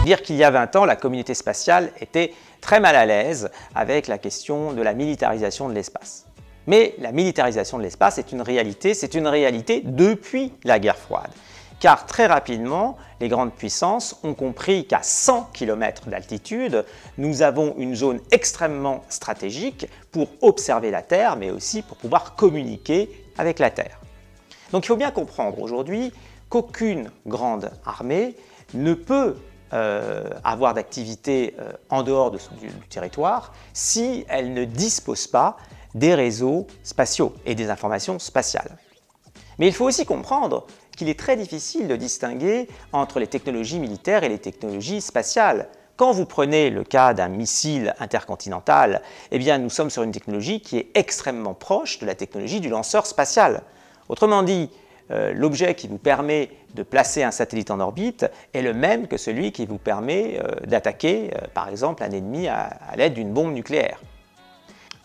Dire qu'il y a 20 ans, la communauté spatiale était très mal à l'aise avec la question de la militarisation de l'espace. Mais la militarisation de l'espace est une réalité depuis la guerre froide. Car très rapidement, les grandes puissances ont compris qu'à 100 km d'altitude, nous avons une zone extrêmement stratégique pour observer la Terre, mais aussi pour pouvoir communiquer avec la Terre. Donc il faut bien comprendre aujourd'hui qu'aucune grande armée ne peut avoir d'activité en dehors du territoire si elle ne dispose pas des réseaux spatiaux et des informations spatiales. Mais il faut aussi comprendre qu'il est très difficile de distinguer entre les technologies militaires et les technologies spatiales. Quand vous prenez le cas d'un missile intercontinental, eh bien nous sommes sur une technologie qui est extrêmement proche de la technologie du lanceur spatial. Autrement dit, l'objet qui vous permet de placer un satellite en orbite est le même que celui qui vous permet d'attaquer, par exemple, un ennemi à l'aide d'une bombe nucléaire.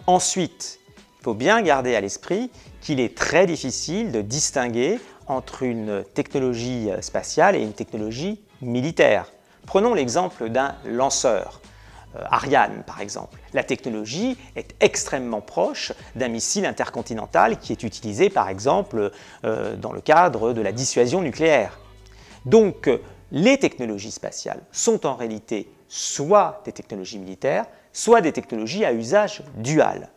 Ensuite, il faut bien garder à l'esprit qu'il est très difficile de distinguer entre une technologie spatiale et une technologie militaire. Prenons l'exemple d'un lanceur. Ariane, par exemple. La technologie est extrêmement proche d'un missile intercontinental qui est utilisé, par exemple, dans le cadre de la dissuasion nucléaire. Donc, les technologies spatiales sont en réalité soit des technologies militaires, soit des technologies à usage dual.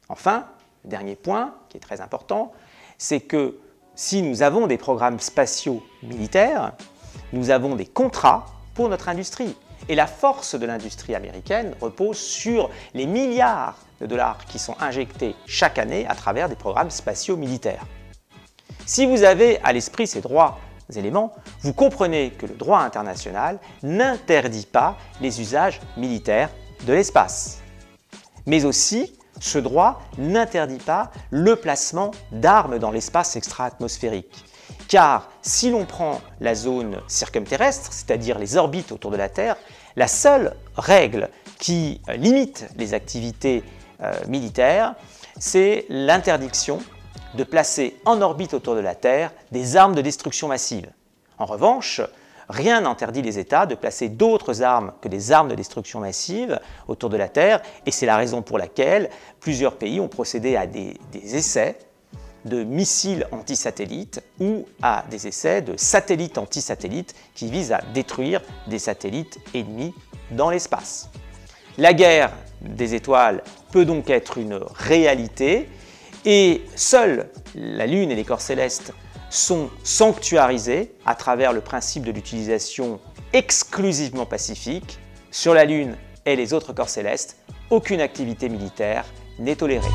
Enfin, le dernier point, qui est très important, c'est que si nous avons des programmes spatiaux militaires, nous avons des contrats pour notre industrie. Et la force de l'industrie américaine repose sur les milliards de dollars qui sont injectés chaque année à travers des programmes spatiaux militaires. Si vous avez à l'esprit ces trois éléments, vous comprenez que le droit international n'interdit pas les usages militaires de l'espace. Mais aussi, ce droit n'interdit pas le placement d'armes dans l'espace extra-atmosphérique. Car si l'on prend la zone circumterrestre, c'est-à-dire les orbites autour de la Terre, la seule règle qui limite les activités militaires, c'est l'interdiction de placer en orbite autour de la Terre des armes de destruction massive. En revanche, rien n'interdit les États de placer d'autres armes que des armes de destruction massive autour de la Terre, et c'est la raison pour laquelle plusieurs pays ont procédé à des essais de missiles anti-satellites ou à des essais de satellites anti-satellites qui visent à détruire des satellites ennemis dans l'espace. La guerre des étoiles peut donc être une réalité et seuls la Lune et les corps célestes sont sanctuarisés à travers le principe de l'utilisation exclusivement pacifique. Sur la Lune et les autres corps célestes, aucune activité militaire n'est tolérée.